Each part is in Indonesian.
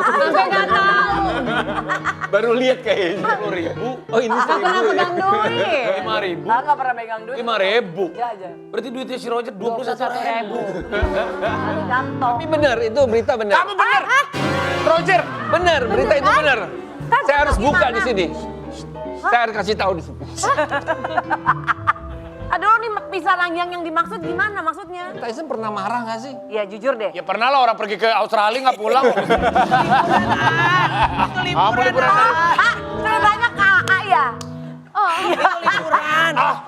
Sampai nggak tahu. Baru lihat kayaknya. 10.000. Oh ini Nggak pernah pegang duit. 5.000. Nggak pernah megang duit. 5.000. Jajan. Berarti duitnya si Roger 21.000. Di kantong. Tapi benar, itu berita benar. Kamu benar. Roger. Benar, berita itu benar. Kan Saya harus buka gimana? di sini. Saya harus kasih tahu di sini. Aduh, nih pisah ranjang yang dimaksud gimana maksudnya? Tyson pernah marah nggak sih? Ya jujur deh. Ya pernah lah orang pergi ke Australia nggak pulang. Kamu liburan. Kalau banyak KA ya? Oh,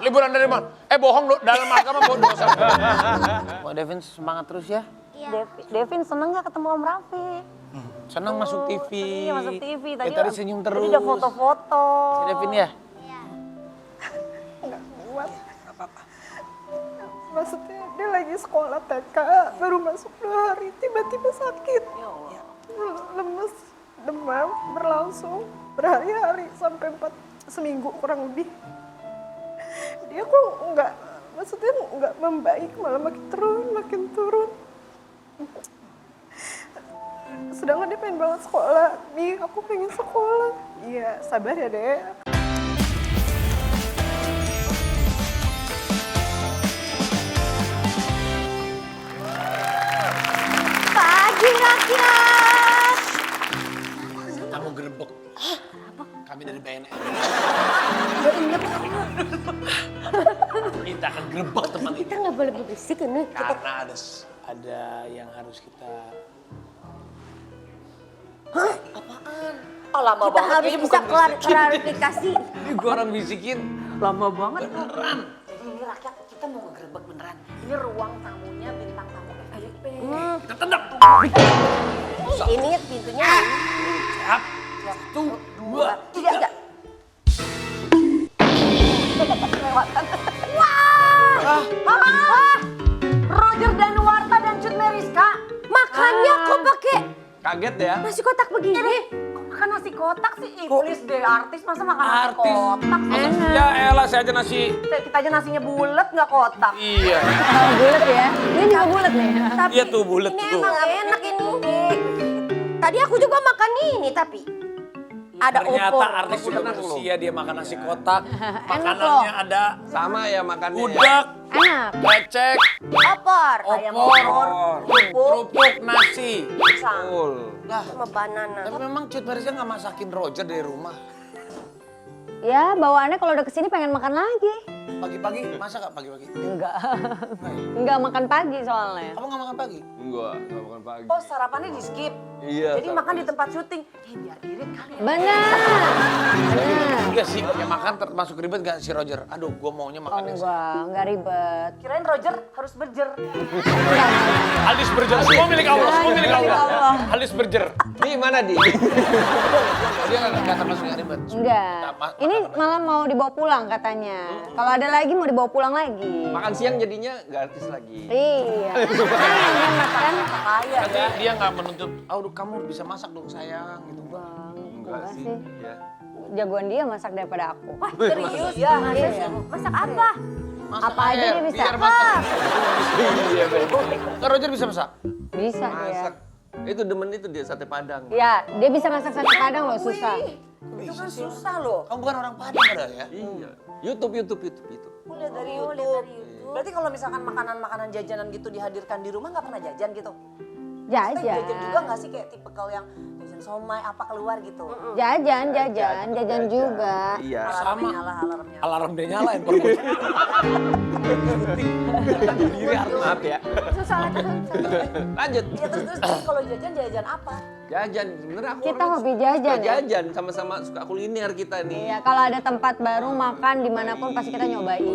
Liburan dari mana? Bohong lu, dalam agama bodoh. Wah, Devin semangat terus ya. Devin seneng gak ketemu Om Raffi? Senang masuk TV. Iya masuk TV. Tadi senyum terus. Tadi udah foto-foto. Si Devin ya? Nggak kuat. Maksudnya dia lagi sekolah TK, baru masuk 2 hari, tiba-tiba sakit. Lemes, demam, berlangsung berhari-hari sampai seminggu kurang lebih. Dia kok maksudnya nggak membaik, malah makin turun. Sedangkan dia pengen banget sekolah. Nih, aku pengen sekolah. Iya, sabar ya, Dek. Pagi rakyat. Kamu gerebek. Kami dari BNN. Kita akan gerebek teman ini. Kita nggak boleh berisik ini. Karena ada yang harus kita... Oh lama Kita banget. harus Kayaknya bisa bukan klarifikasi. Ini gua orang bisikin. Lama banget. Beneran. Jadi ini rakyat kita mau ngegerebek beneran. Ini ruang tamunya bintang tamu FYP. Kita tendang. Ini pintunya. Siap. 1, 2, 3. Wah! Wah! Roger Danuarta dan Cut Meriska. Makannya kok pakai Kaget ya? nasi kotak begini? Kok makan nasi kotak sih? Iblis deh, artis masa makan nasi Artis. kotak sih? Ya elah, saya aja nasi. Kita aja nasinya bulat nggak kotak. Iya. Bulat ya. Ini juga bulat nih. Tapi Iya tuh, bulet ini tuh. emang enak ini. Tadi aku juga makan ini tapi ada Ternyata opor. artis juga manusia, dia makan nasi kotak. loh. Makanannya ada Sama ya makannya. udang, Enak. lecek, Opor. Ayam opor, opor, kerupuk, nasi. pisang. Betul. Lah, Sama banana. tapi memang Cut Meriska nggak masakin Roger dari rumah. Ya bawaannya kalau udah kesini pengen makan lagi. Pagi-pagi, masak nggak pagi-pagi? Enggak. Enggak makan pagi soalnya. Kamu nggak makan pagi? Enggak makan pagi. Oh sarapannya di skip. Iya. Jadi makan di tempat syuting. Biar irit kali ya. Benar. Benar. Enggak sih, ya makan termasuk ribet nggak si Roger? Aduh, gua maunya Oh makan yang enggak ribet. Kirain Roger harus berjer. Enggak. Alis berjer, semua milik Allah, semua milik Allah. Allah. Alis berjer. Di mana di? Dia nggak termasuk yang ribet. Enggak. Ini malah mau dibawa pulang katanya. Kalau ada lagi mau dibawa pulang lagi. Makan siang jadinya gratis lagi. Iya. Dia makan. Kaya. Tapi dia nggak menuntut, aduh kamu bisa masak dong sayang gitu. Enggak sih. Ya. Jagoan dia masak daripada aku. Wah serius? Iya. Iya. Masak apa? Masak Apa aja air, dia bisa. biar makan. Iya, Ben. Kan Roger bisa masak? Bisa dia. Masak. Itu demen itu dia sate Padang. Ya, dia bisa masak sate Padang loh, susah. Itu kan susah loh. Kamu bukan orang Padang padahal ya? Iya. YouTube. Udah dari YouTube. Berarti kalau misalkan makanan-makanan jajanan gitu dihadirkan di rumah nggak pernah jajan gitu? Maksudnya jajan juga nggak sih kayak tipikal yang jajan somai apa keluar gitu? Jajan juga. Iya. Alarmnya nyala, alarmnya nyala. Alarm dia nyalain perut. Maaf ya. Susah lagi. Lanjut. Ya terus kalau jajan apa? Jajan, sebenarnya aku Kita orang hobi suka jajan ya? jajan, sama-sama suka kuliner kita nih. Iya, kalau ada tempat baru makan dimanapun pasti kita nyobain.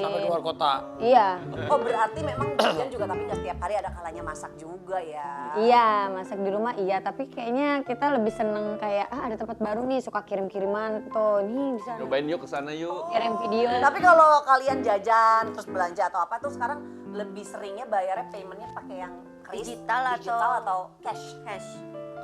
Sampai keluar kota. Iya. Oh berarti memang jajan juga tapi nggak setiap hari ada kalanya masak juga ya? Iya, masak di rumah iya, tapi kayaknya kita lebih seneng kayak ada tempat baru nih suka kirim-kiriman tuh. Nih bisa Cobain yuk kesana yuk. kirim video. Tapi kalau kalian jajan terus belanja atau apa tuh sekarang lebih seringnya bayarnya paymentnya pakai yang kris, Digital atau cash?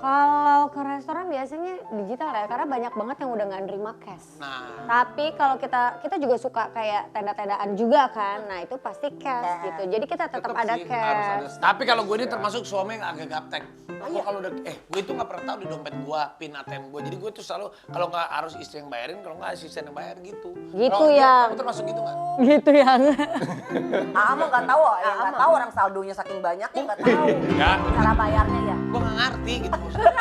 Kalau ke restoran biasanya digital ya, karena banyak banget yang udah nggak nerima cash. Nah, Tapi kalau kita juga suka kayak tenda-tendaan juga kan, nah itu pasti cash gitu. Jadi kita tetap ada sih, harus ada cash. tapi kalau gue ini termasuk suami yang agak gaptek. Gue kalau udah, gue itu nggak pernah tahu di dompet gue, pin ATM gue. Jadi gue tuh selalu kalau nggak harus istri yang bayarin, kalau nggak asisten yang bayar gitu. Gitu Kalau ya. Kamu termasuk gitu nggak? Gitu yang. Mah nggak tahu, ya nggak tahu orang saldonya saking banyaknya nggak tahu. Enggak. Cara bayarnya ya. Gue nggak ngerti gitu maksudnya.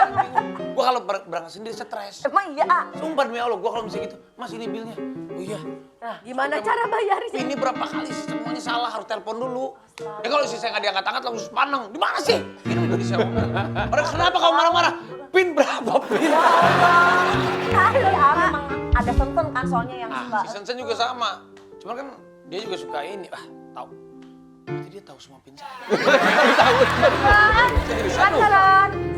Gue kalau berangkat sendiri stres. Emang iya. Sumpah demi Allah, gue kalau misalnya gitu, Mas ini bilnya. Oh iya. Gimana cara bayarnya? Ini berapa kali sih semuanya salah, harus telepon dulu. Ya kalau istri saya nggak diangkat-angkat langsung sepaneng. Di mana sih? Ini Indonesia. Orang kenapa kamu marah-marah? Pin berapa pin? Memang ada senten kan soalnya yang suka. Si Sensen juga sama. Cuman kan dia juga suka ini. Tahu. Berarti dia tahu semua pin saya.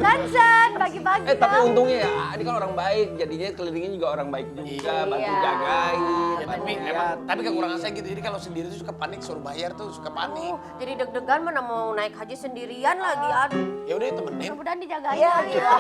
Sansan, pagi-pagi. Tapi untungnya ya, ini kan orang baik, jadinya kelilingnya juga orang baik juga, bantu Iya. jagain. Ya, tapi kekurangan saya gitu. Jadi kalau sendiri tuh suka panik, suruh bayar tuh suka panik. Jadi deg-degan mana mau naik haji sendirian lagi, aduh. Ya udah temenin. Mudah-mudahan dijagain Iya, lagi. iya.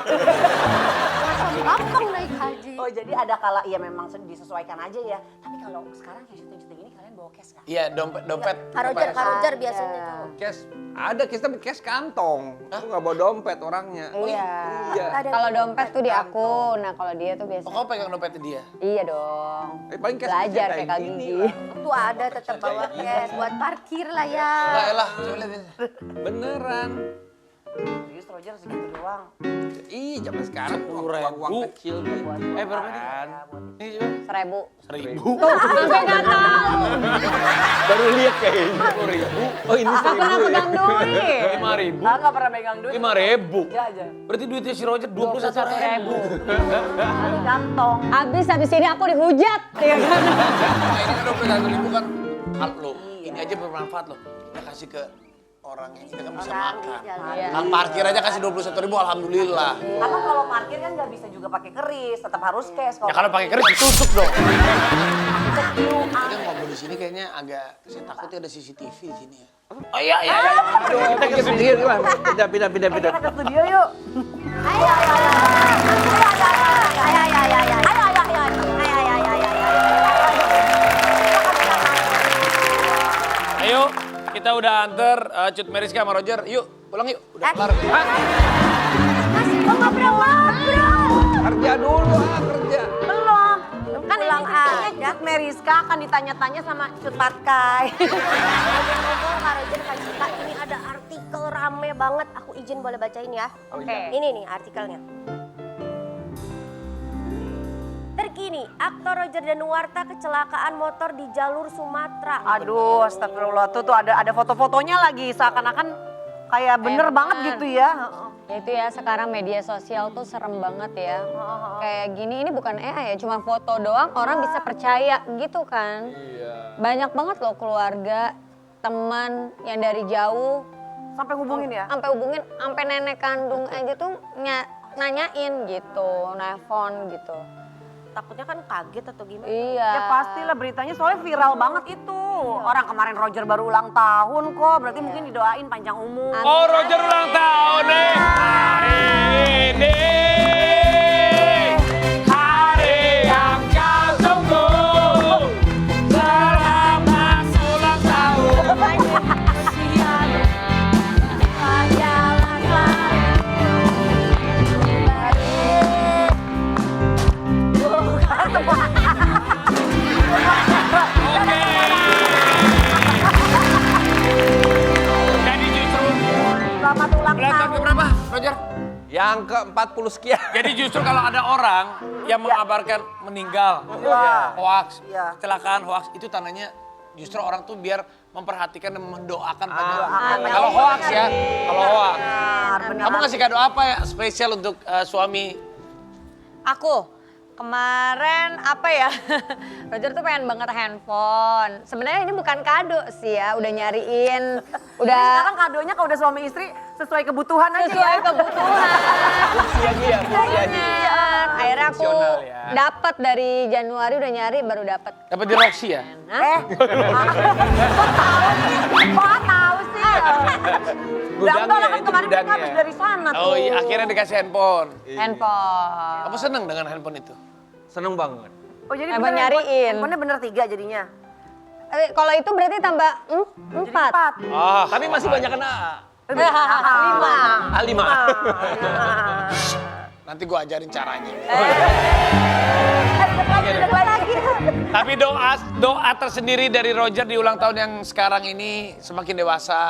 Gampang naik haji. Oh jadi ada kala ya memang disesuaikan aja ya. Tapi kalau sekarang kayak syuting-syuting ini kalian bawa cash kan? Iya, dompet. Karojar biasanya tuh. Cash, ada cash tapi cash kantong. Aku nggak bawa dompet orangnya. Iya. Iya. Kalau dompet tuh di aku, nah kalau dia tuh Oh, biasa. kamu pegang dompetnya dia? Iya dong. Paling cash Belajar cash kayak Kak gini Gigi. lah. Tuh ada tetap bawa cash buat parkir lah ya. Lah, elah, coba lihat ini. Beneran. Serius Roger segitu doang. Ih, zaman sekarang uang kecil gitu. Berapa nih? Ini coba. 1.000. 1.000. Sampai nggak tahu. Baru lihat kayaknya. 1.000. Oh ini Nggak pernah 1.000 ya. pegang duit. 5.000. Nggak pernah megang duit. 5.000. Aja aja. Berarti duitnya si Roger 21.000. Di kantong. Habis ini aku dihujat. Ya kan? Nah, ini kan 21.000 kan hal lo. Ini aja bermanfaat loh. Kita kasih ke orang yang kita kan bisa makan. Iya. Nah, parkir aja kasih 21.000, alhamdulillah. Karena kalau parkir kan nggak bisa juga pakai keris, tetap harus cash. Ya kalau pakai keris ditusuk dong. Kita Kita ngobrol di sini kayaknya agak, saya takutnya ada CCTV di sini ya. Oh iya. Aduh, kita ke pinggir lah. Pindah. kita ke studio yuk. Ayo, kita udah anter Cut Meriska sama Roger. Yuk, pulang yuk. Udah kelar. Kerja dulu kerja. Belum. Kan Pulang ini aja. Cut Meriska akan ditanya-tanya sama Cut Patkai. ngomong-ngomong Kak Roger, Kak Cika, ini ada artikel rame banget. Aku izin boleh bacain ya. Oke. Ini nih artikelnya. Terkini, aktor Roger Danuarta kecelakaan motor di jalur Sumatera. Aduh, astagfirullah tuh ada foto-fotonya lagi seakan-akan kayak bener Emang. banget gitu ya. Ya itu ya sekarang media sosial tuh serem banget ya. Kayak gini ini bukan AI ya, cuma foto doang orang bisa percaya gitu kan. Iya. Banyak banget loh keluarga, teman yang dari jauh Sampai hubungin ya. sampai hubungin sampai nenek kandung aja tuh nanyain gitu, nelfon gitu. Takutnya kan kaget atau gimana? Iya. Ya pastilah beritanya soalnya viral banget itu. Orang kemarin Roger baru ulang tahun kok, berarti mungkin didoain panjang umur. Oh, Roger ulang tahun nih. Hari ini hari yang kau tunggu. Selamat ulang tahun. Jadi justru Selamat ulang ulang tahun tahun. keberapa, Roger? Yang ke-40 sekian. Jadi justru kalau ada orang yang mengabarkan meninggal, hoax, Iya. kecelakaan hoax, itu tandanya justru orang tuh biar memperhatikan dan mendoakan panjang. Doakan Kalau panjang hoax ya, kalau hoax. Benar. Kamu ngasih kado apa ya spesial untuk suami? Aku kemarin apa ya? Roger tuh pengen banget handphone. Sebenarnya ini bukan kado sih ya, udah nyariin, udah Sekarang kadonya kalau udah suami istri sesuai kebutuhan aja sesuai ya. kebutuhan. Iya. Bener. Akhirnya aku Fungsional ya. dapat dari Januari udah nyari baru dapat. Dapat di Roxy ya? Hah? Kok tahu sih? gudangnya, Enggak lah kan itu kemarin mereka gudangnya. habis dari sana tuh. Oh iya, akhirnya dikasih handphone. Handphone. Kamu seneng dengan handphone itu? Seneng banget. Oh jadi Emang nyariin. handphonenya bener 3 jadinya. Kalau itu berarti tambah 4. Ah, Tapi masih banyak kena. 5. A5. nanti gua ajarin caranya. Lagi. Tapi doa tersendiri dari Roger di ulang tahun yang sekarang ini semakin dewasa.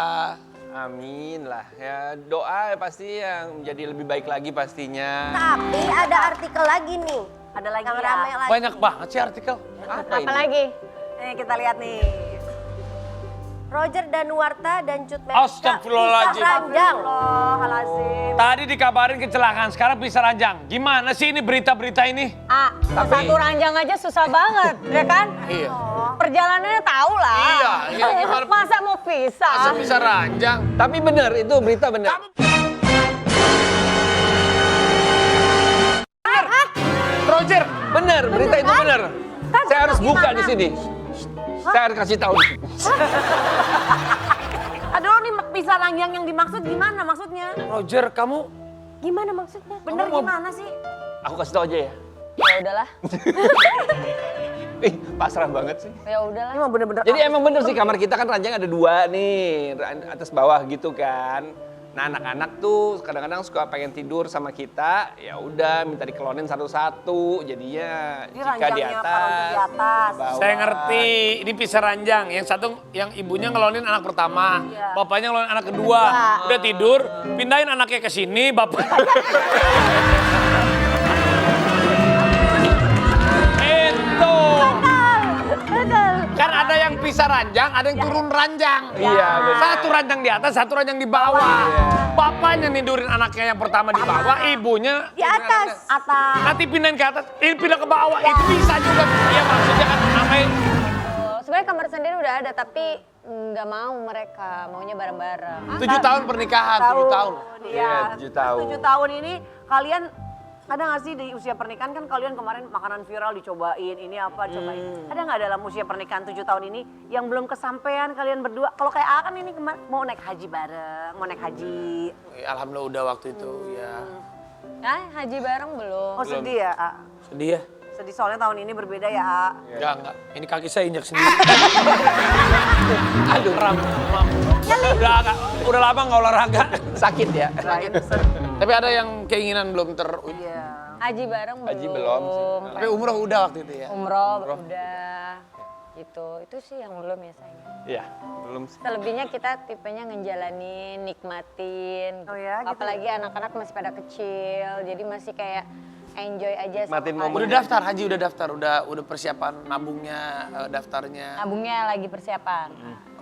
Amin lah. Ya doa pasti yang menjadi lebih baik lagi pastinya. Tapi ada artikel lagi nih. Ada lagi Yang ya. ramai lagi. Banyak banget sih artikel. Apa ini? Apa lagi? Nih kita lihat nih. Roger Danuarta dan Cut Meriska Astagfirullahaladzim. pisah ranjang. Astagfirullahaladzim. Tadi dikabarin kecelakaan, sekarang pisah ranjang. Gimana sih ini berita-berita ini? Satu ranjang aja susah banget, ya kan? Iya. Perjalanannya tahu lah. Iya, iya, gimana? Masa mau pisah? Masa pisah ranjang? Tapi benar itu berita benar. Roger, Benar, berita itu benar. Saya harus buka di sini. Saya harus kasih tahu. Aduh nih pisah ranjang yang dimaksud gimana maksudnya? Roger, kamu Gimana maksudnya? Bener gimana sih? Aku kasih tahu aja ya. Ya udahlah, Ih, pasrah banget sih. ya udahlah. Ini mah bener-bener. Jadi emang bener sih kamar kita kan ranjang ada 2 nih, atas bawah gitu kan. Nah anak-anak tuh kadang-kadang suka pengen tidur sama kita, ya udah minta dikelonin satu-satu. Jadinya Ini jika di ranjangnya atas, Pak untuk di atas. bawah. saya ngerti, ini pisah ranjang. Yang satu, yang ibunya ngelonin anak pertama, bapaknya ngelonin anak kedua. Udah tidur, pindahin anaknya ke sini, bapak. Itu. Kan ada yang pisah ranjang, ada yang turun ranjang. Iya, benar. Satu ranjang di atas, satu ranjang di bawah. Bapaknya nidurin anaknya yang pertama di bawah, ibunya Di atas. Atas. nanti pindahin ke atas, ini pindah ke bawah. Itu bisa juga. Iya maksudnya kan namanya. Sebenarnya kamar sendiri udah ada, tapi nggak mau mereka, maunya bareng-bareng. 7 tahun pernikahan, 7 tahun. Iya, 7 tahun. 7 tahun ini kalian ada nggak sih di usia pernikahan kan kalian kemarin makanan viral dicobain, ini apa cobain. Ada nggak dalam usia pernikahan 7 tahun ini yang belum kesampaian kalian berdua? Kalau kayak A kan ini kemarin mau naik haji bareng, mau naik haji. Alhamdulillah udah waktu itu ya. Haji bareng belum? Oh sedih ya A? Sedih ya? Sedih soalnya tahun ini berbeda ya A. Enggak. Ini kaki saya injak sendiri. Aduh, kram. Udah lama nggak olahraga. Sakit ya? Tapi ada yang keinginan belum Iya. Haji bareng belum? Haji belum sih. Tapi umroh udah waktu itu ya. Umroh udah. Gitu, itu sih yang belum ya sayang. Iya, belum sih. Selebihnya kita tipenya ngejalanin, nikmatin. Oh ya, gitu Apalagi anak-anak masih pada kecil, jadi masih kayak enjoy aja. Nikmatin sama momen. Udah daftar haji, udah daftar, udah persiapan nabungnya, daftarnya. Nabungnya lagi persiapan.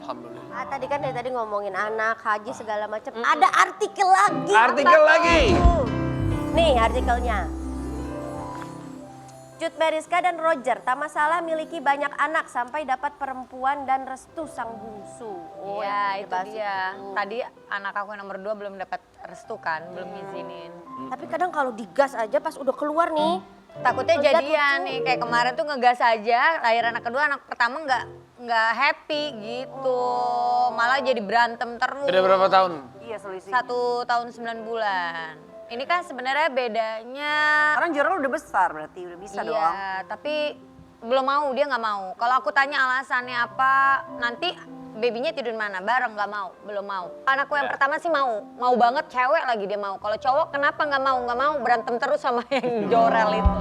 Alhamdulillah. Ah, tadi kan dari tadi ngomongin anak, haji segala macam. Ada artikel lagi. Artikel lagi. Nih artikelnya. Cut Meriska dan Roger tak masalah miliki banyak anak sampai dapat perempuan dan restu sang bungsu. Oh, Iya, yang itu dibahas dia. itu. Tadi anak aku yang nomor 2 belum dapat restu kan, belum ngizinin. Tapi kadang kalau digas aja pas udah keluar nih. Takutnya Lihat jadian lucu. nih, kayak kemarin tuh ngegas aja, lahir anak kedua, anak pertama nggak happy gitu. Malah jadi berantem terus. Beda berapa tahun? Iya selisih. 1 tahun 9 bulan. Ini kan sebenarnya bedanya. Karena Jorol udah besar berarti udah bisa Iya, dong. tapi belum mau, dia nggak mau. Kalau aku tanya alasannya apa, nanti babynya tidur mana? Bareng nggak mau, belum mau. Anakku yang pertama sih mau banget, cewek lagi dia mau. Kalau cowok kenapa nggak mau, berantem terus sama yang Jorel itu.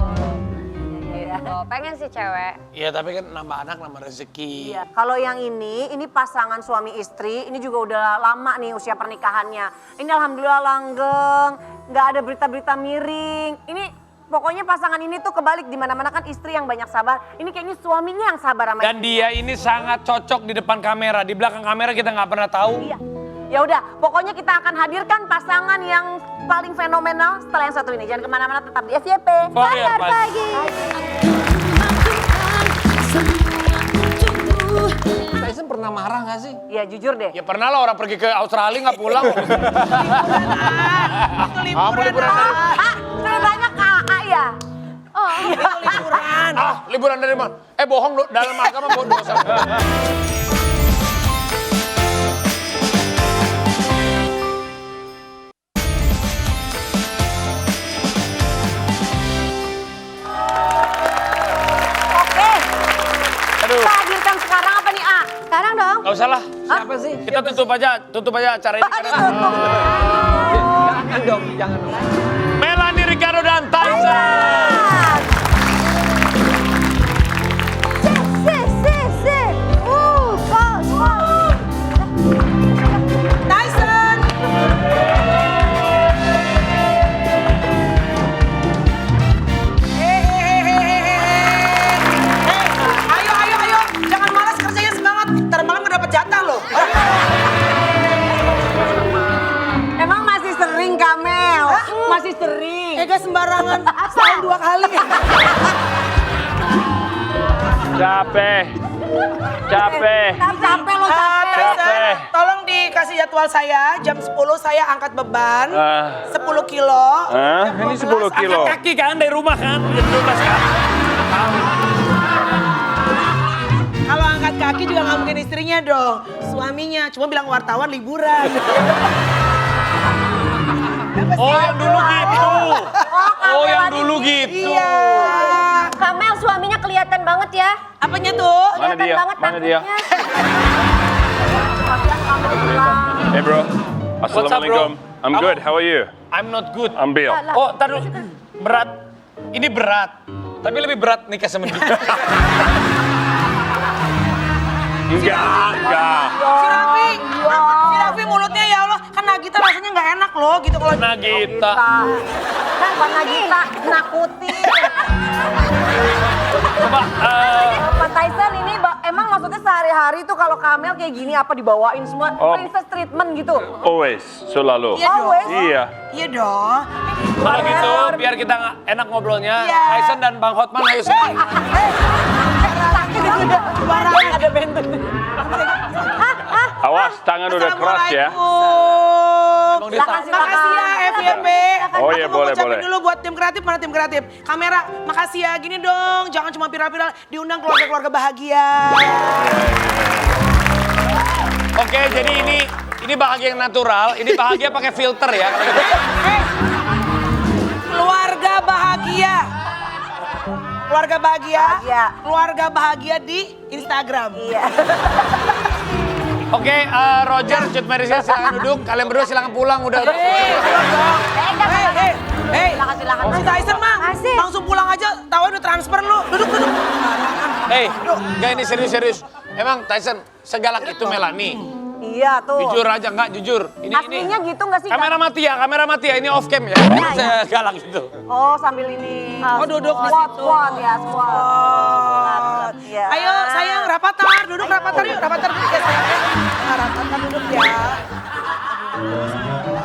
Gitu. Pengen sih cewek. Iya tapi kan nambah anak, nambah rezeki. Iya. Kalau yang ini pasangan suami istri, ini juga udah lama nih usia pernikahannya. Ini alhamdulillah langgeng, nggak ada berita-berita miring. Ini pokoknya pasangan ini tuh kebalik, di mana-mana kan istri yang banyak sabar. Ini kayaknya suaminya yang sabar sama Dan dia ini sangat cocok di depan kamera, di belakang kamera kita nggak pernah tahu. Iya. Ya udah, pokoknya kita akan hadirkan pasangan yang paling fenomenal setelah yang satu ini. Jangan kemana-mana, tetap di FYP. Fire Pagi. Tyson pernah marah gak sih? Iya jujur deh. Ya pernah lah orang pergi ke Australia nggak pulang. Liburan. Terlalu banyak AA ya. Liburan dari mana? Bohong lu, dalam agama bodoh. Gak usah lah. Siapa sih? Kita tutup aja acara ini. Ditutup. Jangan dong, jangan dong. Melanie, Ricardo, dan Tyson. Tyson! Ayo. Jangan malas kerjanya semangat. Ntar malam gak dapat jatah loh. Emang masih sering Kamel? Masih sering. Gak sembarangan. Setahun 2 kali. Capek. Capek lo, capek. Tyson, tolong dikasih jadwal saya. Jam 10 saya angkat beban. 10 kilo. Ini 10 kilo. Angkat kaki kan dari rumah kan? Jam 12 kan? Kalau angkat kaki juga nggak mungkin istrinya dong. Suaminya. Cuma bilang wartawan liburan. Oh yang dulu gitu. Oh yang dulu gitu. Iya. Kamel suaminya kelihatan banget ya. Apanya tuh? Mana Kelihatan dia? banget Mana dia? takutnya. Hey bro, What's up, bro? Assalamualaikum. I'm good. How are you? I'm not good. I'm Bill. Oh, taruh berat. Ini berat. Tapi lebih berat nikah sama dia. Enggak. Si Raffi mulutnya ya Allah. Kan Nagita rasanya nggak enak loh gitu kalau. Nagita. Kan Pak Nagita nakutin. Coba, Pak Tyson ini emang maksudnya sehari-hari tuh kalau Kamel kayak gini apa dibawain semua Oh. princess treatment gitu? Always, selalu. Iya dong. Always? Iya. Iya dong. kalau gitu biar kita enak ngobrolnya, Iya. Tyson dan Bang Hotman ayo sini. Sakit juga. Barangnya ada benteng. Awas, tangan udah keras ya. Emang dia Silakan, silakan. Makasih ya FYP. Oh iya, Aku mau boleh, ucapin boleh. dulu buat tim kreatif, mana tim kreatif? Kamera, makasih ya. Gini dong, jangan cuma viral-viral, diundang keluarga-keluarga bahagia. Oke, jadi ini bahagia yang natural, ini bahagia pakai filter ya. Kalau gitu. Keluarga bahagia. Keluarga bahagia. Bahagia. Keluarga bahagia di Instagram. Iya. Oke, Roger, Cut Marissa silakan duduk. Kalian berdua silakan pulang udah. Hei, Silakan. si Tyson mah Makasih. langsung pulang aja, tahu udah transfer lu. Duduk. Hei, enggak ini serius. Emang Tyson segalak itu Melanie? Iya tuh. Jujur aja enggak jujur. Aslinya gitu nggak sih? Kamera mati ya, ini off cam ya. Segalak itu. Oh sambil ini. Oh, duduk di Squat, situ. squat ya, squat. Iya. Ayo sayang, rapatar, duduk rapatar yuk, rapatar duduk ya sayang. Nah, rapatar duduk ya.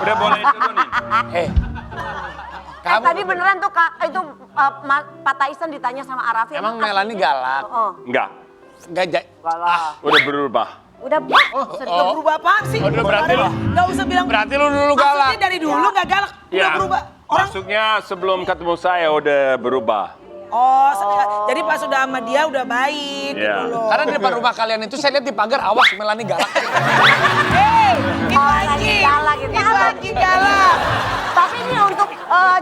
Udah boleh turunin. Hei. Tadi beneran tuh Kak, itu Pak Tyson ditanya sama Arafi. Emang Melanie galak? Oh, Enggak. Enggak. Udah berubah. Udah Udah berubah apaan sih? Udah berarti lu. Nggak usah bilang. Berarti lu dulu galak. Maksudnya dari dulu nggak galak, udah Ya. berubah. Orang, Maksudnya sebelum ketemu saya udah berubah. jadi pas udah sama dia udah baik Iya. gitu loh. Karena di depan rumah kalian itu saya lihat di pagar, awas Melanie galak. Hei, itu lagi lagi. galak gitu. Itu lagi galak. Tapi ini untuk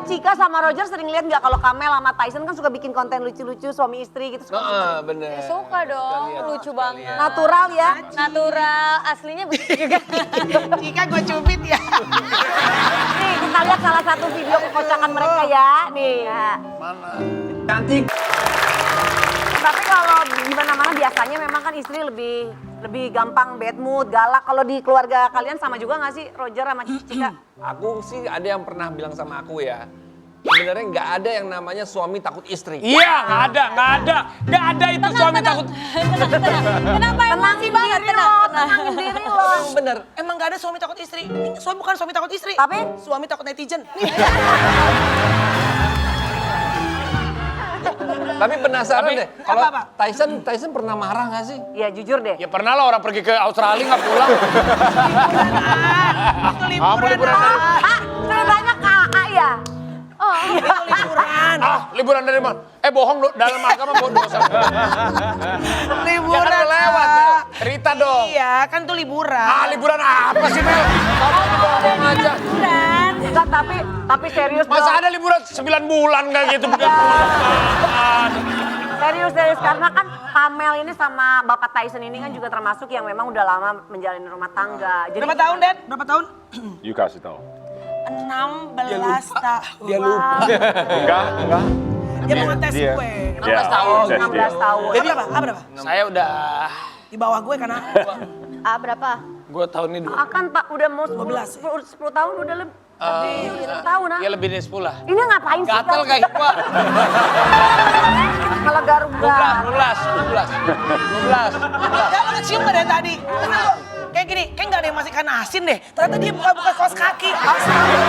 Cika sama Roger sering lihat nggak kalau Kamel sama Tyson kan suka bikin konten lucu-lucu suami istri gitu. Heeh, bener. Suka dong, lucu banget. Natural ya. Natural, aslinya begitu juga. Jika gue cubit ya. Nih kita lihat salah satu video kekocakan mereka ya. Nih. Ya. Cantik. Tapi kalau di mana-mana biasanya memang kan istri lebih gampang bad mood, galak. Kalau di keluarga kalian sama juga nggak sih Roger sama Cika? Aku sih ada yang pernah bilang sama aku ya. Sebenarnya nggak ada yang namanya suami takut istri. Iya, nggak ada itu suami takut. Kenapa emosi banget? Tenangin diri lo. Bener. Emang gak ada suami takut istri. Ini suami bukan suami takut istri. Tapi? Suami takut netizen. Tapi penasaran Tapi, deh, kalau apa? Tyson pernah marah nggak sih? Iya jujur deh. Ya pernah lah orang pergi ke Australia nggak pulang. Itu liburan. Sudah banyak KA ya? Itu liburan. Liburan dari mana? Bohong lu, dalam agama bodoh. Ya Liburan. kan udah lewat, Mel. Cerita dong. Iya, kan tuh liburan. Liburan apa sih, Mel? Kamu bohong aja. Enggak, tapi serius Masa dong. ada liburan 9 bulan nggak gitu? Bukan bulan. Serius karena kan Kamel ini sama Bapak Tyson ini kan juga termasuk yang memang udah lama menjalani rumah tangga. Jadi Berapa tahun, Den? Berapa tahun? You kasih tahu. 16 tahun. Dia lupa. Enggak. Dia mau ngetes Dia- gue. dia 16 tahun. tes dia. 16 tahun. Jadi berapa? A berapa? Saya udah, Di bawah gue karena A berapa? gue tahun ini dulu. Akan Pak udah mau 12. 10 tahun udah lebih. Lebih 10 tahun ah. Ya lebih dari 10 lah. Ini ngapain sih? Gatel kayak gua. Malah garuga. 12. Ya lo kecium gak dari tadi? Kenapa lo? Kayak gini, kayak gak ada yang masih ikan asin deh. Ternyata dia buka kaos kaki. Astaga.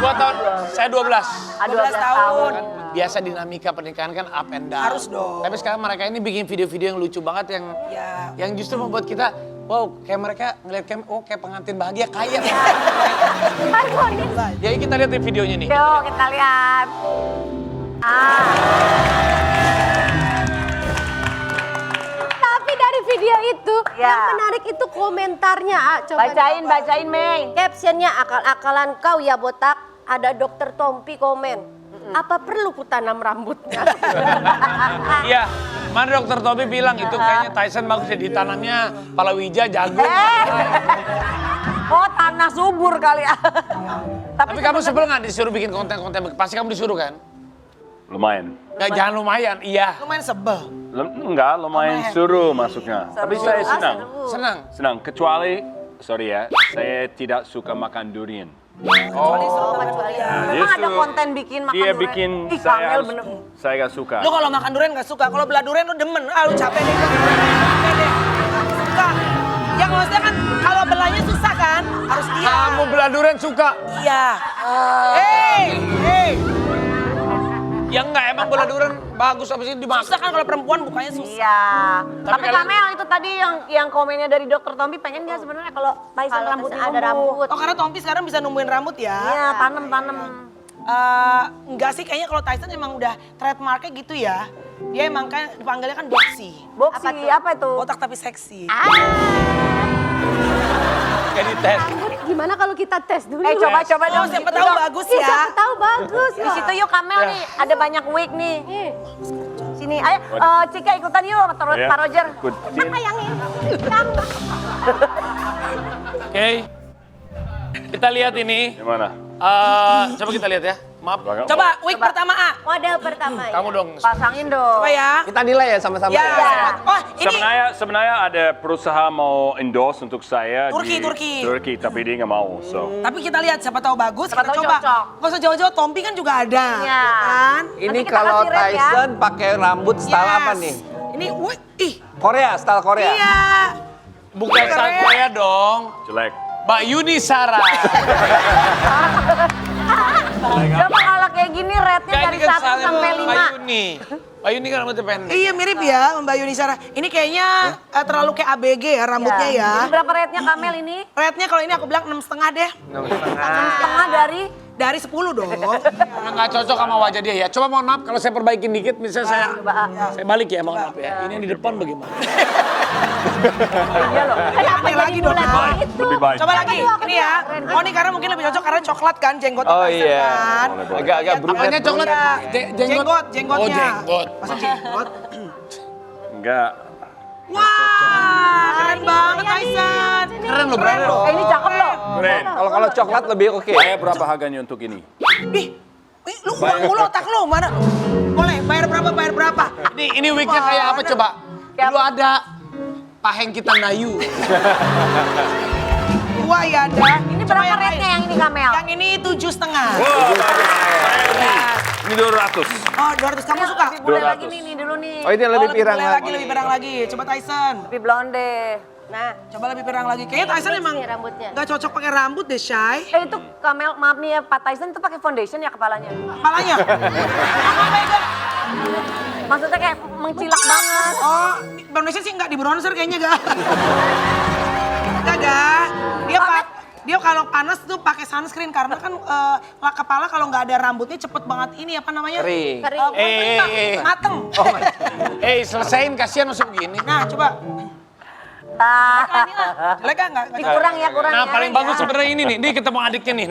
12. Saya 12. 12 tahun. Biasa dinamika pernikahan kan up and down. Harus dong. Tapi sekarang mereka ini bikin video-video yang lucu banget Ya. yang justru membuat kita wow, kayak mereka ngeliat kayak pengantin bahagia kaya. Jadi kita lihat di videonya nih. Yuk kita lihat. Tapi dari video itu Ya. yang menarik itu komentarnya. A. Coba Bacain Mei. Captionnya akal-akalan kau ya botak. Ada dokter Tompi komen. Apa perlu ku tanam rambutnya? Iya, mana dokter Tobi bilang itu kayaknya Tyson bagus ya ditanamnya palawija jagung. Oh tanah subur kali ya. Tapi kamu sebel nggak disuruh bikin konten-konten? Pasti kamu disuruh kan? Lumayan. Nggak, jangan lumayan, iya. Lumayan sebel. Enggak, lumayan suruh masuknya. Tapi saya senang. Senang. Kecuali, sorry ya, saya tidak suka makan durian. Memang ada konten bikin makan Dia durian. bikin Ih, saya Kamel harus- bener. saya gak suka. Lu kalau makan durian gak suka, kalau belah durian lu demen. Ah lu capek deh. Capek deh. Suka. Yang maksudnya kan kalau belahnya susah kan, harus dia. Kamu belah durian suka? Iya. Hey. Ya enggak, emang belah durian bagus apa sih Susah dimakan? kan kalau perempuan bukanya susah. Iya. Tapi kalau- Kamel itu tadi yang komennya dari Dokter Tompi pengen dia sebenarnya kalau Tyson Kalau rambutnya ada numbuh. rambut. Oh karena Tompi sekarang bisa numbuhin rambut ya? Iya, tanem. Enggak sih, kayaknya kalau Tyson emang udah trademarknya gitu ya. Dia emang kan dipanggilnya kan boxy. Boxy, apa itu? Botak tapi seksi. Kayak di tes. Rambut gimana kalau kita tes dulu? Coba Oh dong. siapa Itu tahu dong. bagus Ih, ya. siapa tahu bagus. Di situ yuk Kamel nih, ada banyak wig nih. Ih, Sini, ayo Cika ikutan yuk sama Ya, Pak Roger. ikutin. yang ini. Oke. Kita lihat ini. Gimana? Coba kita lihat ya. Maaf. Coba week pertama A. Model pertama ya. Kamu dong. Pasangin dong. Coba ya. Kita nilai ya sama-sama. Ya. ya. Oh ini Sebenarnya ada perusahaan mau endorse untuk saya Turki, di Turki. Turki, tapi dia nggak mau. So, tapi kita lihat siapa tahu bagus, Siapa kita tahu coba. cocok. Nggak usah jauh-jauh, Tompi kan juga ada. Iya. Kan? Ini Nanti kita kalau kasih rate ya. Tyson pakai rambut style Yes. apa nih? Ini, wih, ih, Korea, style Korea. iya. Bukan style Korea dong. jelek. Mbak Yuni Sara. Coba kalau kayak gini rate-nya dari 1 sampai Mbak 5. Yuni. Mbak Yuni kan rambutnya pendek. Iya mirip ya Mbak Yuni Sara. Ini kayaknya terlalu kayak ABG ya rambutnya ya. Ini berapa rate-nya Kamel ini? Rate-nya kalau ini aku bilang 6,5 deh. 6,5 dari Dari 10 dong. Nggak cocok sama wajah dia ya. Coba mohon maaf kalau saya perbaikin dikit, misalnya saya balik ya, mohon maaf ya. Ini yang di depan bagaimana? Iya loh. Kenapa Yang lagi jadi dong. bulat Baik, gitu? lebih baik. Coba lagi, ini ya. Oh ini karena mungkin lebih cocok karena coklat kan jenggot Oh Tyson iya. kan. Agak-agak brunette. Apanya coklat? Jenggot, jenggotnya. Oh, jenggot. Masa jenggot? Enggak. Wah, keren banget Tyson. Keren loh, keren loh. Ini cakep loh. Keren. Kalau coklat lebih oke. Saya berapa harganya untuk ini? Ih, lu uang mulu otak lu mana? Boleh, bayar berapa? Ini wignya kayak apa coba? Dulu ada paheng kita Nayu. Wah ya ada. Ini berapa rate-nya yang ini Kamel? Yang ini 7,5. Ini 200. Oh 200, kamu suka? Lebih bule 200. lagi nih dulu nih. Oh itu yang lebih pirang boleh lagi. lebih pirang lagi. Coba Tyson. Lebih blonde. Nah, Coba lebih pirang lagi. Kayaknya Tyson emang nih rambutnya. nggak cocok pakai rambut deh, Shay. Itu Kamel, maaf nih ya Pak Tyson itu pakai foundation ya kepalanya? Kepalanya. Apa Megan? Maksudnya kayak mengcilak banget. Oh, Indonesia sih nggak di bronzer kayaknya gak. Enggak gak. Dia kalau panas tuh pakai sunscreen karena kan kepala kalau nggak ada rambutnya cepet banget ini apa namanya? Kering. Mateng. Selesain kasihan masuk begini. Nah, coba. Jelek kan nggak? Ini kurang ya, kurang Nah, ya. paling bagus sebenarnya ini nih. Ini ketemu adiknya nih.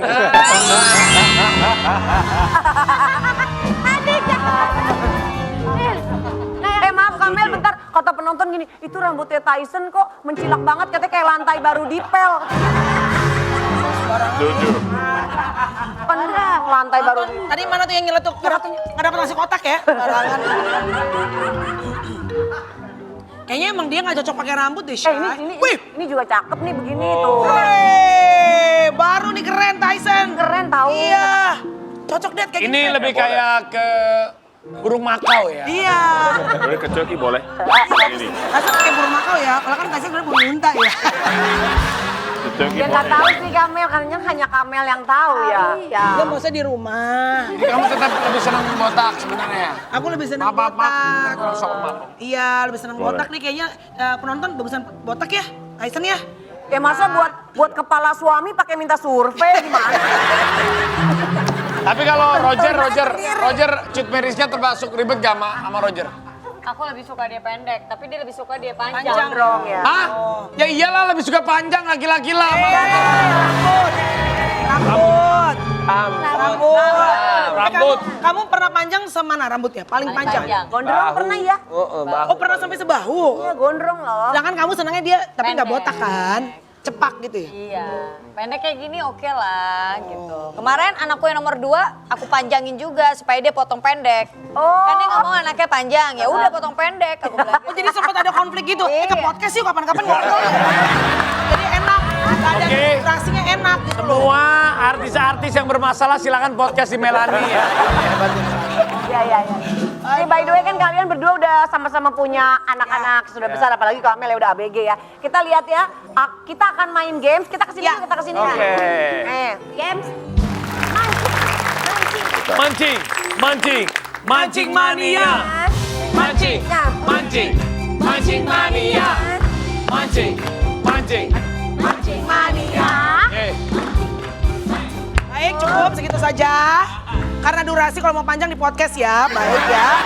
adiknya. rambutnya Tyson kok mencilak banget, katanya kayak lantai baru dipel. Jujur. Bener, lantai baru dipel. Tadi mana tuh yang nyeletuk? Nggak dapat nasi kotak ya? Barangan. Kayaknya emang dia nggak cocok pakai rambut deh, Shay. Ini juga cakep nih begini tuh. Wih, baru nih keren Tyson. Keren tahu. Iya, cocok deh kayak Ini gini. lebih kayak ke burung makau ya. Iya. Boleh ke Turki boleh? Ini. Tyson kayak burung makau ya, kalau kan Tyson sebenarnya burung unta ya. Ke Turki Ya nggak boleh. tahu sih Kamel, karena hanya Kamel yang tahu ya. Dia maksudnya di rumah. Kamu tetap lebih senang botak sebenarnya. Aku lebih senang Maaf. botak. Kalau soal maaf. Iya, lebih senang Boleh. botak nih kayaknya penonton bagusan botak ya, Tyson ya. Ya masa buat kepala suami pakai minta survei gimana? Tapi kalau Roger cut merisnya termasuk ribet gak sama Roger? Aku lebih suka dia pendek, tapi dia lebih suka dia panjang. Gondrong ya. Hah? Ya iyalah lebih suka panjang laki-laki lah. Rambut. Rambut. Kamu pernah panjang semana rambutnya? Paling panjang. Gondrong pernah ya? Oh pernah sampai sebahu. Iya gondrong loh. Sedangkan kamu senangnya dia tapi nggak Pendek. botak kan? Cepak gitu ya? Iya, pendek kayak gini oke lah gitu. Kemarin anakku yang nomor 2 aku panjangin juga supaya dia potong pendek. Oh. Kan dia nggak mau anaknya panjang, ya udah potong pendek. Aku bilang Oh jadi sempat ada konflik gitu? Ke Iya. podcast yuk kapan-kapan ngobrol. Jadi enak, ada Oke. interaksinya enak gitu loh. Semua artis-artis yang bermasalah silakan podcast di Melani ya. Iya. Ini by the way kan kalian berdua udah sama-sama punya anak-anak sudah besar, apalagi Kamel ya udah ABG ya. Kita lihat ya, kita akan main games. Kita kesini Ya. yuk, kita kesini Oke. kan. Games. Mancing mania. Mancing mania. Mancing Mania. Baik cukup segitu saja. Karena durasi kalau mau panjang di podcast ya, baik ya.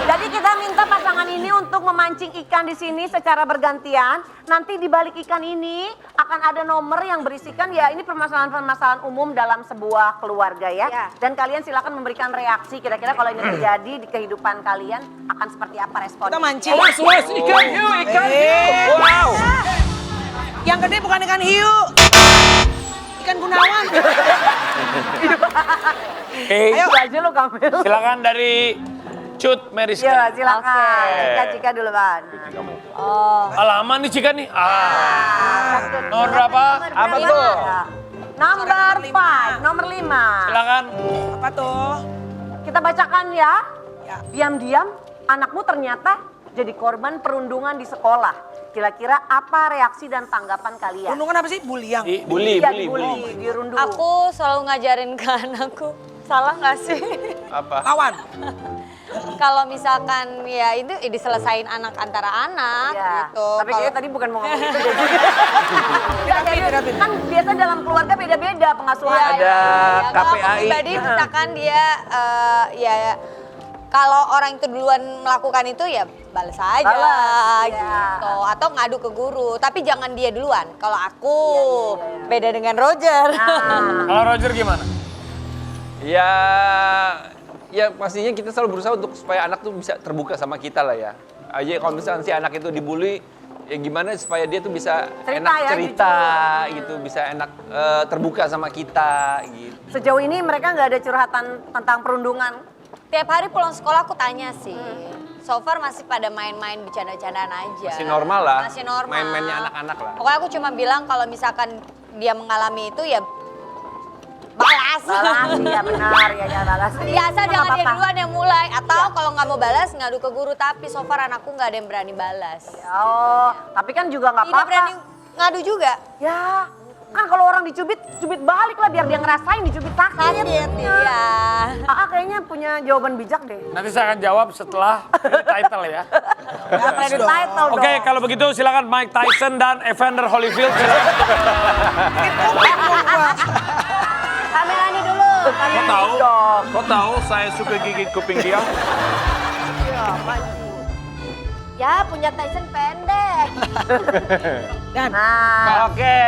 Jadi kita minta pasangan ini untuk memancing ikan di sini secara bergantian. Nanti di balik ikan ini akan ada nomor yang berisikan ya ini permasalahan-permasalahan umum dalam sebuah keluarga ya. Dan kalian silakan memberikan reaksi kira-kira kalau ini terjadi di kehidupan kalian akan seperti apa responnya. Kita mancing. Was ikan hiu. Wow. Yang gede bukan ikan hiu. Ikan Gunawan. Ayo aja lo Kamel. Silakan dari Cut Meriska. Ya silakan. Oke. Cika dulu Ban. Lama nih Cika nih. Nomor berapa? Apa tuh? Number 5, nomor 5. Silakan. Apa tuh? Kita bacakan ya. Ya. Diam-diam anakmu ternyata jadi korban perundungan di sekolah. Kira-kira apa reaksi dan tanggapan kalian? Perundungan apa sih? Buliang. Bully. Iya, dibully, dirundung. aku selalu ngajarin ke anakku, salah nggak sih? Apa? Lawan. Kalau misalkan ya itu diselesain anak antara anak Ya, gitu. tapi kayaknya tadi bukan mau ngomong itu deh. Dirapin. Kan biasa dalam keluarga beda-beda pengasuhan. Ada Kalau aku KPAI. pribadi misalkan dia ya kalau orang itu duluan melakukan itu ya balas aja Balas, gitu. ya. Atau ngadu ke guru, tapi jangan dia duluan. Kalau aku beda dengan Roger. Kalau Roger gimana? Ya pastinya kita selalu berusaha untuk supaya anak tuh bisa terbuka sama kita lah ya. Aja kalau misalnya si anak itu dibully, ya gimana supaya dia tuh bisa Cerita enak ya, cerita gitu, bisa enak terbuka sama kita gitu. Sejauh ini mereka nggak ada curhatan tentang perundungan. Tiap hari pulang sekolah aku tanya sih. So far masih pada main-main bercanda-candaan aja. Masih normal lah. Masih normal. Main-mainnya anak-anak lah. Pokoknya aku cuma bilang kalau misalkan dia mengalami itu ya balas. Balas, iya benar ya balas. Ya asal Nggak jangan dia apa-apa. duluan yang mulai. Atau kalau nggak mau balas ngadu ke guru. Tapi so far anakku nggak ada yang berani balas. Oh, tapi kan juga nggak Tidak apa-apa. berani ngadu juga. Ya, kan kalau orang dicubit, cubit balik lah biar dia ngerasain dicubit sakit. Iya. Kayaknya punya jawaban bijak deh. Nanti saya akan jawab setelah title ya. Credit title dong. Oke, kalau begitu silakan Mike Tyson dan Evander Holyfield. Silakan. Kamerani dulu. Kau tahu? Kau tahu saya suka gigit kuping dia? Ya punya Tyson pendek. Dan Nah, Oke.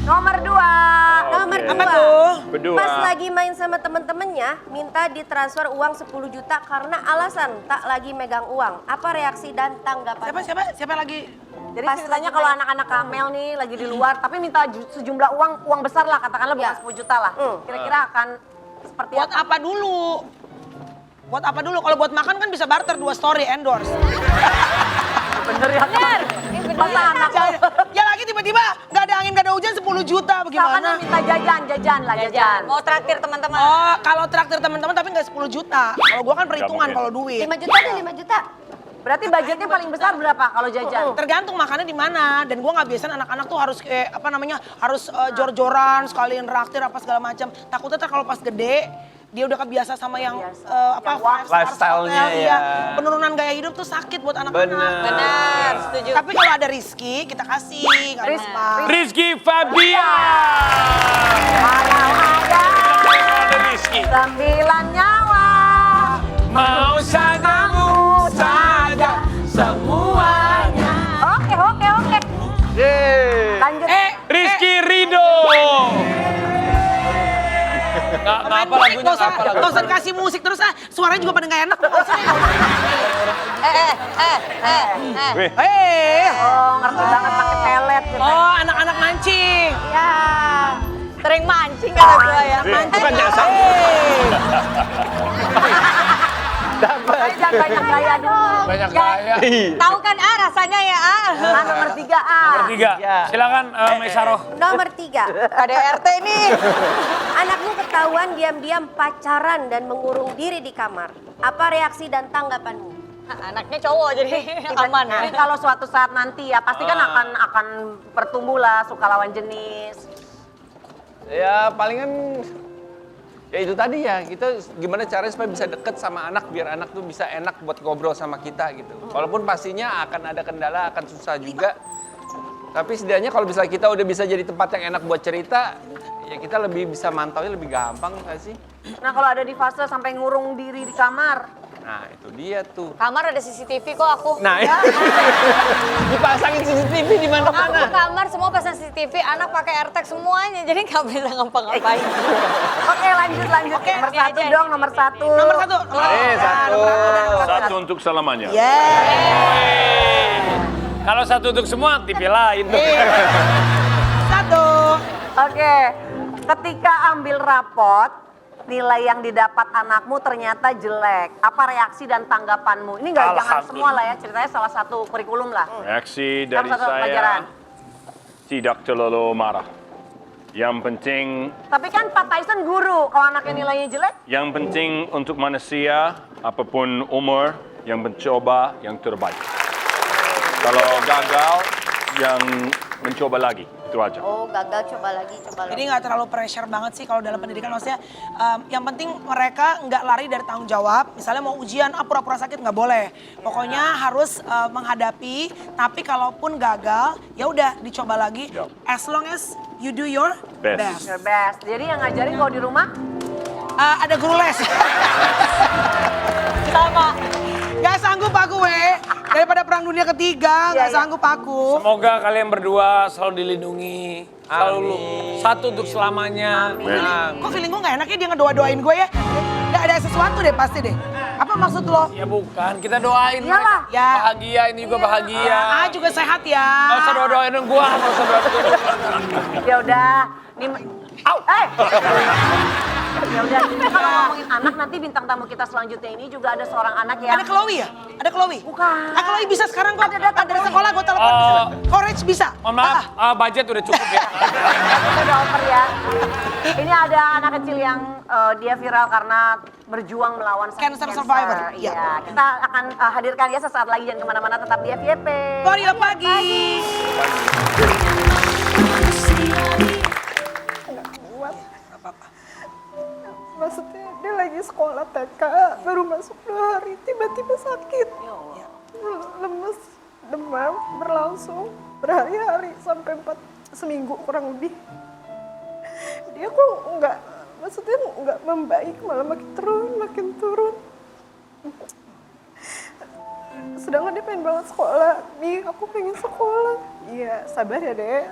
nomor 2. Nomor apa tuh. Berdua. Pas lagi main sama temen-temennya, minta ditransfer uang 10 juta karena alasan tak lagi megang uang. Apa reaksi dan tanggapan? Siapa lagi? Jadi ceritanya kalau anak-anak Kamel nih lagi di luar, tapi minta sejumlah uang besar lah, katakanlah bukan 10 juta lah. Kira-kira akan seperti Buat apa dulu? Buat apa dulu? Kalau buat makan kan bisa barter 2 story endorse. Bener ya? Masa anak Ya lagi tiba-tiba nggak ada angin nggak ada hujan 10 juta misalkan bagaimana? minta jajan lah jajan. Mau traktir teman-teman. Oh, kalau traktir teman-teman tapi nggak 10 juta. Kalau gua kan perhitungan mungkin. kalau duit. 5 juta deh, 5 juta. Berarti budgetnya paling besar berapa kalau jajan? Tergantung makannya di mana. Dan gua nggak biasa anak-anak tuh harus harus jor-joran sekalian traktir apa segala macam. Takutnya ntar kalau pas gede dia udah kebiasa sama yang Lifestyle-nya ya. Penurunan gaya hidup tuh sakit buat anak-anak. Benar, setuju. Tapi kalau ada Rizky, kita kasih. Nggak apa-apa. Rizky Fabian. Ada Rizky. 9 nyawa. Mau sanamu saja semuanya. Oke. Yeay. Lanjut. Rizky Rido. Nggak apa lagunya, nggak apa lagunya. Nggak usah dikasih musik terus suaranya juga pada nggak enak. Weh, Oh, ngerti banget pakai pelet. Oh, anak-anak mancing. Ya, sering mancing kata gue ya. Bukan jasa. Jangan banyak gaya dulu. banyak gaya. Tahu kan rasanya ya Nomor 3A. Tiga. Silakan Mesaroh. Nomor 3. Ada RT nih. Anakmu ketahuan diam-diam pacaran dan mengurung diri di kamar. Apa reaksi dan tanggapanmu? Anaknya cowok jadi aman. Tapi kalau suatu saat nanti ya pasti kan akan bertumbuh lah suka lawan jenis. Ya palingan ya itu tadi ya, kita gimana caranya supaya bisa deket sama anak biar anak tuh bisa enak buat ngobrol sama kita gitu. Walaupun pastinya akan ada kendala, akan susah juga. Tapi setidaknya kalau misalnya kita udah bisa jadi tempat yang enak buat cerita, ya kita lebih bisa mantaunya lebih gampang nggak sih? Nah kalau ada di fase sampai ngurung diri di kamar. Nah itu dia tuh. Kamar ada CCTV kok aku. Nah dipasangin CCTV di Aku mana-mana. kamar semua pasang CCTV, anak pakai AirTag semuanya, jadi nggak bisa ngapa-ngapain. Oke lanjut. Oke, Nomor ini 1 aja. dong, nomor 1. Nomor 1. Satu. Satu untuk selamanya. Kalau satu untuk semua, TV lain. Satu. Oke, ketika ambil rapot, nilai yang didapat anakmu ternyata jelek. Apa reaksi dan tanggapanmu? Ini nggak jangan semua lah ya, ceritanya salah satu kurikulum lah. Reaksi dari Satu pelajaran. saya tidak terlalu marah. Yang penting, Tapi kan Pak Tyson guru, kalau anaknya nilainya jelek, yang penting untuk manusia, apapun umur, yang mencoba yang terbaik. Kalau gagal, yang mencoba lagi. Itu aja. Oh, gagal coba lagi. Jadi nggak terlalu pressure banget sih kalau dalam pendidikan, maksudnya yang penting mereka nggak lari dari tanggung jawab. Misalnya mau ujian, pura-pura sakit nggak boleh. Pokoknya harus menghadapi. Tapi kalaupun gagal, ya udah dicoba lagi. Yap. As long as you do your Best. your best. Jadi yang ngajarin kalau di rumah, Ada guru les. Sama. Gak sanggup aku daripada perang dunia ketiga, Iya, gak sanggup aku. Semoga kalian berdua selalu dilindungi. Selalu satu untuk selamanya. Kok feeling gue gak enak ya dia ngedoa-doain gue ya? Gak ada sesuatu deh pasti deh. Apa maksud lo? Ya bukan, kita doain Iyalah. mereka. Ya. Bahagia, ini juga bahagia. Juga sehat ya. Gak usah doa-doain gua, gak usah doain. ya udah. Nih, ya udah. Ini kalau ngomongin anak nanti bintang tamu kita selanjutnya ini juga ada seorang anak yang Ada Chloe ya? Ada Chloe? Bukan. Chloe bisa sekarang kok. Ada Dari sekolah gue telepon. Oh. Courage bisa. Mohon maaf, budget udah cukup ya. udah over ya. Ini ada anak kecil yang dia viral karena berjuang melawan Cancer survivor, Iya, iya. kita akan hadirkan dia sesaat lagi, jangan kemana-mana, tetap di FYP. Korea pagi. Maksudnya dia lagi sekolah TK, baru masuk 2 hari, tiba-tiba sakit. Lemes, demam, berlangsung berhari-hari sampai seminggu kurang lebih. Dia kok maksudnya nggak membaik, malah makin turun. Sedangkan dia pengen banget sekolah. Nih, aku pengen sekolah. Iya, sabar ya, Dek.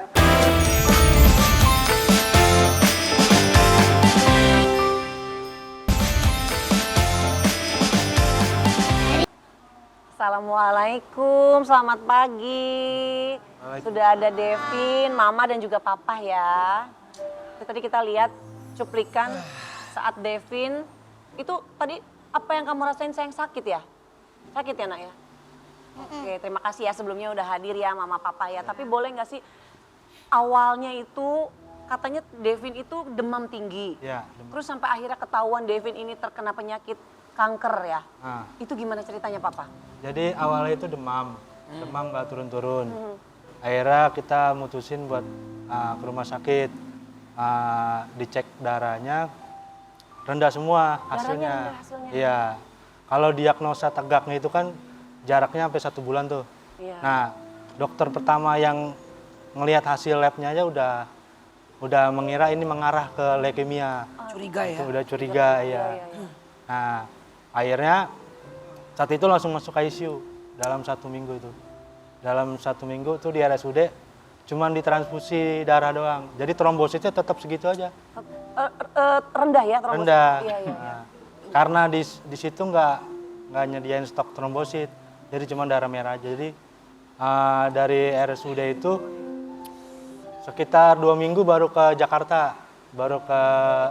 Assalamualaikum, selamat pagi. Sudah ada Devin, Mama dan juga Papa ya. Tadi kita lihat cuplikan saat Devin itu tadi apa yang kamu rasain sayang sakit ya? Sakit ya nak ya? Oke, terima kasih ya sebelumnya udah hadir ya Mama Papa ya. Tapi boleh nggak sih awalnya itu katanya Devin itu demam tinggi. Ya, Terus sampai akhirnya ketahuan Devin ini terkena penyakit kanker ya. Nah, Itu gimana ceritanya Papa? jadi awalnya itu demam nggak turun-turun. Akhirnya kita mutusin buat ke rumah sakit, dicek darahnya rendah semua hasilnya. rendah hasilnya. Iya, kalau diagnosa tegaknya itu kan jaraknya sampai 1 bulan tuh. Iya. Nah, dokter pertama yang ngelihat hasil labnya aja udah mengira ini mengarah ke leukemia. Curiga ya. Itu udah curiga ya. Nah, akhirnya saat itu langsung masuk ICU dalam 1 minggu itu. Dalam 1 minggu tuh di RSUD cuman ditransfusi darah doang. Jadi trombositnya tetap segitu aja. Rendah ya trombosit? Rendah. Iya, iya. Nah, karena di situ nggak nyediain stok trombosit. Jadi cuma darah merah aja. Jadi dari RSUD itu sekitar 2 minggu baru ke Jakarta. Baru ke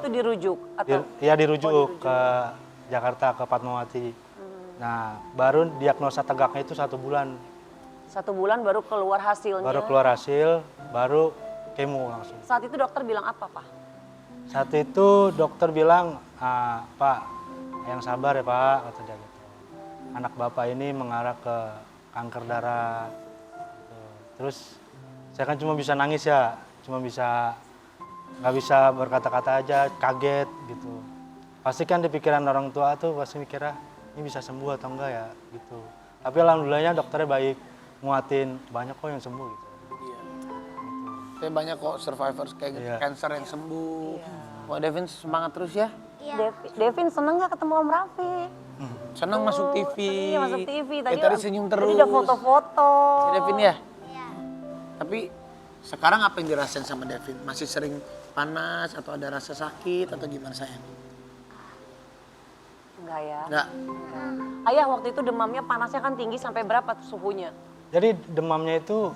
Itu dirujuk atau? dirujuk ke Jakarta ke Fatmawati. Nah, baru diagnosa tegaknya itu 1 bulan. 1 bulan baru keluar hasilnya. Baru keluar hasil, baru kemo langsung. Saat itu dokter bilang apa Pak? Saat itu dokter bilang, Pak, yang sabar ya Pak, kata dia gitu. Anak Bapak ini mengarah ke kanker darah. Gitu. Terus saya kan cuma bisa nangis ya, nggak bisa berkata-kata aja, kaget gitu. Pasti kan di pikiran orang tua tuh pasti mikirnya, ini bisa sembuh atau enggak ya gitu. Tapi alhamdulillahnya dokternya baik, nguatin, banyak kok yang sembuh gitu. Kayak banyak kok survivors kayak Iya. cancer yang sembuh. Wah Devin semangat terus ya. Devin seneng nggak ketemu Om Raffi? Senang masuk TV. Iya masuk TV. Tadi senyum terus. Tadi udah foto-foto. Si Devin ya? Iya. Tapi sekarang apa yang dirasain sama Devin? Masih sering panas atau ada rasa sakit atau gimana sayang? Enggak ya? Enggak. Ayah waktu itu demamnya panasnya kan tinggi sampai berapa tuh suhunya? Jadi demamnya itu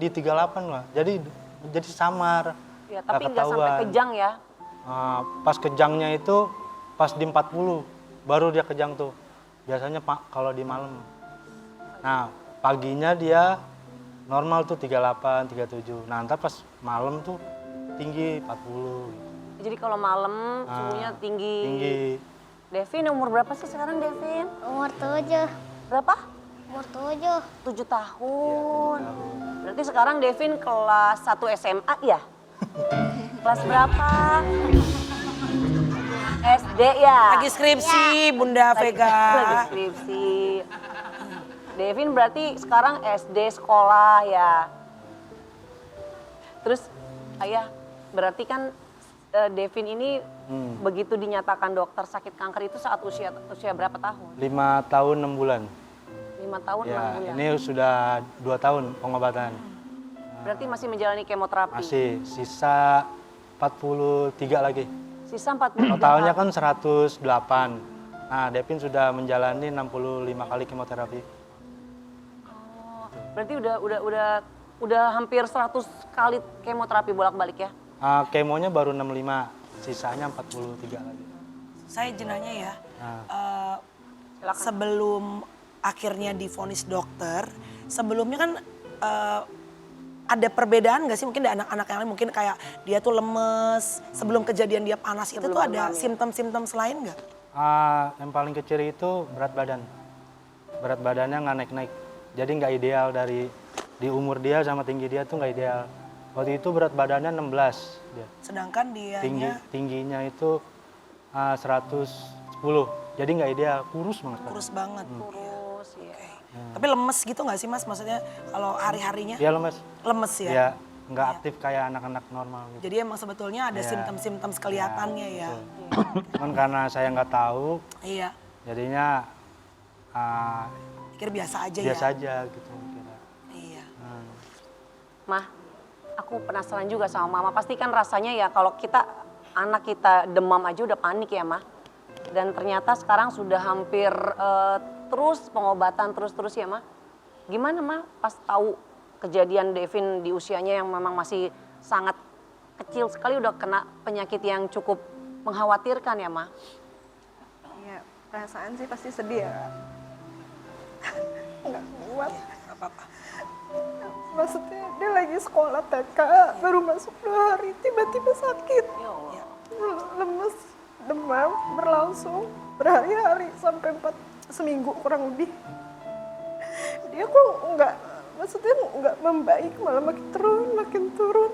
di 38 lah, jadi samar, Ya, tapi nggak sampai kejang ya? pas kejangnya itu pas di 40, baru dia kejang tuh. Biasanya kalau di malam. Nah, paginya dia normal tuh 38, 37. Nah, ntar pas malam tuh tinggi 40. Jadi kalau malam suhunya tinggi. Tinggi. Devin umur berapa sih sekarang Devin? Umur 7. Berapa? Umur 7. 7 tahun. Berarti sekarang Devin kelas 1 SMA ya? Kelas berapa? SD ya? Lagi skripsi Bunda Vega. Lagi skripsi. Devin berarti sekarang SD sekolah ya? Terus ayah berarti kan Devin ini begitu dinyatakan dokter sakit kanker itu saat usia berapa tahun? 5 tahun 6 bulan. 5 tahun 6 Ya, bulan. ini sudah 2 tahun pengobatan. Berarti masih menjalani kemoterapi. Masih sisa 43 lagi. Sisa 40. Totalnya kan 108. Nah, Devin sudah menjalani 65 kali kemoterapi. Berarti udah hampir 100 kali kemoterapi bolak-balik ya? Kemonya baru 65, sisanya 43 lagi. Saya jenanya ya, Nah, sebelum akhirnya divonis dokter, sebelumnya kan ada perbedaan nggak sih mungkin dari anak-anak yang lain, mungkin kayak dia tuh lemes, sebelum kejadian dia panas itu tuh ada simptom-simptom selain nggak? yang paling kecil itu berat badan. Berat badannya nggak naik-naik. Jadi nggak ideal di umur dia sama tinggi dia tuh nggak ideal. Waktu itu berat badannya 16 dia. Sedangkan dianya Tingginya itu 110. Jadi nggak ideal, kurus banget. kurus banget. Terus ya. Tapi lemes gitu nggak sih Mas? Maksudnya kalau hari-harinya Dia lemes. lemes ya? Ya, nggak aktif kayak anak-anak normal gitu. Jadi emang sebetulnya ada Iya. simptom-simptom kelihatannya ya? Cuman karena saya nggak tahu, Iya, jadinya pikir biasa aja biasa ya? aja gitu. Kira. Iya. Mah, aku penasaran juga sama Mama. Pasti kan rasanya ya kalau anak kita demam aja udah panik ya Mah. Dan ternyata sekarang sudah hampir terus, pengobatan terus ya Ma. Gimana Ma pas tahu kejadian Devin di usianya yang memang masih sangat kecil sekali udah kena penyakit yang cukup mengkhawatirkan ya Ma? Ya perasaan sih pasti sedih ya. Nggak kuat. Gak apa-apa. Maksudnya dia lagi sekolah TK, baru masuk 2 hari, tiba-tiba sakit. Lemes, demam, berlangsung berhari-hari sampai seminggu kurang lebih. Dia kok maksudnya nggak membaik, malah makin turun.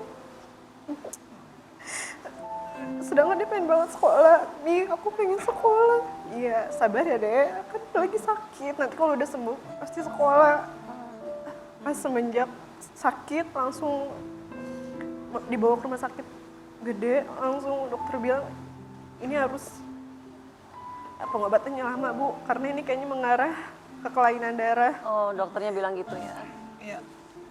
Sedangkan dia pengen banget sekolah. Nih, aku pengen sekolah. Iya, sabar ya Dek, kan lagi sakit. Nanti kalau udah sembuh pasti sekolah. Pas semenjak sakit langsung dibawa ke rumah sakit gede, langsung dokter bilang ini harus pengobatannya lama Bu, karena ini kayaknya mengarah ke kelainan darah. Oh dokternya bilang gitu ya? Iya.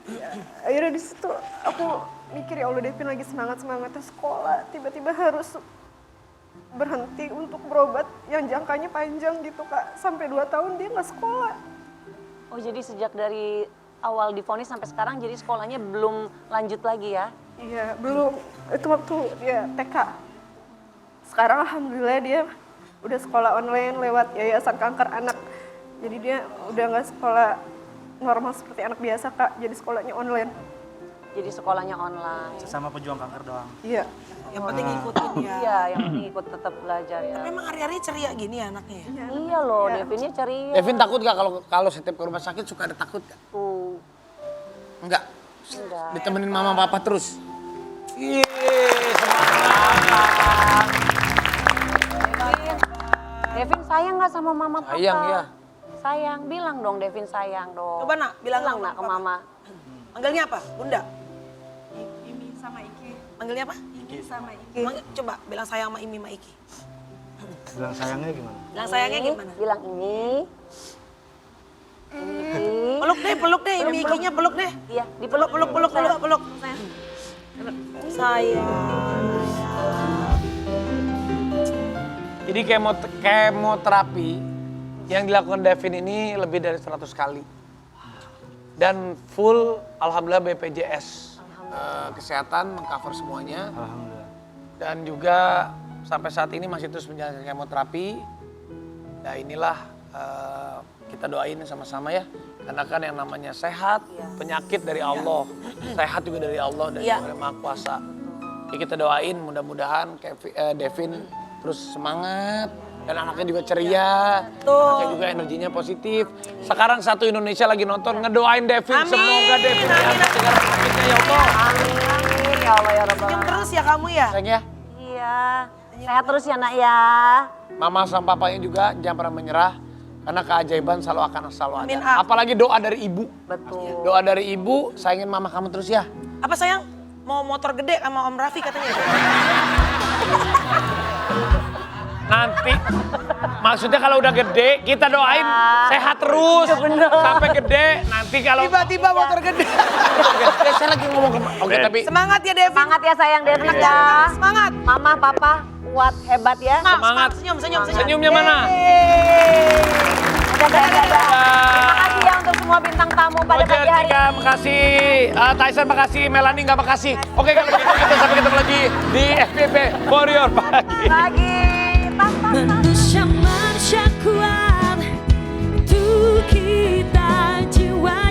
Ya, akhirnya di situ aku mikir ya Allah, Devin lagi semangatnya sekolah, tiba-tiba harus berhenti untuk berobat yang jangkanya panjang gitu Kak, sampai 2 tahun dia nggak sekolah. Oh jadi sejak dari awal divonis sampai sekarang jadi sekolahnya belum lanjut lagi ya? Iya, belum. Itu waktu dia TK. Sekarang alhamdulillah dia udah sekolah online lewat Yayasan Kanker Anak. Jadi dia udah nggak sekolah normal seperti anak biasa Kak, jadi sekolahnya online. Jadi sekolahnya online? Sesama pejuang kanker doang. Iya. Yang penting ngikutin ya. Iya, yang penting ikut tetap belajar ya. Tapi emang hari-hari ceria gini ya anaknya ya? Iya loh, Devinnya ceria. Devin takut gak kalau setiap ke rumah sakit suka ada takut gak? Tuh. Enggak. Enggak. Ditemenin mama papa terus. Iya, semangat. Devin sayang nggak sama mama papa? Sayang, ya. Sayang, bilang dong Devin sayang dong. Coba Nak, bilang bilang sama Nak ke papa. mama. Manggilnya apa? Bunda? Imi sama Iki. Manggilnya apa? Iki sama Iki. Coba bilang sayang sama Imi sama Iki. Bilang sayangnya gimana? Bilang sayangnya gimana? Bilang ini. Ini. Peluk deh, Imi Ikinya peluk deh. Iya, Peluk. Sayang. Jadi kemoterapi yang dilakukan Devin ini lebih dari 100 kali. Dan full alhamdulillah BPJS kesehatan mengcover semuanya. Alhamdulillah. Dan juga sampai saat ini masih terus menjalankan kemoterapi. Nah inilah kita doain sama-sama ya. Karena kan yang namanya sehat, penyakit dari Allah. Sehat juga dari Allah, dari Yang Maha Kuasa. Jadi kita doain mudah-mudahan Devin terus semangat. Dan anaknya juga ceria, anaknya juga energinya positif. Sekarang satu Indonesia lagi nonton, ngedoain Devin. Amin. Semoga Devin sehat segala penyakitnya ya Allah. Amin, ya Allah ya Rabbal Senyum Alamin. terus ya kamu ya? Sayang ya. Iya, sehat terus ya Nak ya. Mama sama papanya juga jangan pernah menyerah. Karena keajaiban selalu akan selalu ada. Amin. Apalagi doa dari ibu. Betul. Doa dari ibu, sayangin mama kamu terus ya. Apa sayang? Mau motor gede sama Om Raffi katanya. Nanti, maksudnya kalau udah gede, kita doain sehat terus. Sampai gede, nanti kalau Tiba-tiba motor gede. gede, saya lagi ngomong ke Oke, tapi Semangat ya Devin. Semangat ya sayang Devin ya. Semangat. Mama, papa, kuat, hebat ya. Nah, semangat. Senyum. Senyumnya mana? Dadah. Terima kasih ya untuk semua bintang tamu pada Roger, pagi hari Tika, ini. makasih. Tyson, makasih. Melanie, nggak makasih. Oke, kalau begitu kita sampai ketemu lagi di FPP For Your Pagi. Lagi. Manusia kuat, itu kita jiwa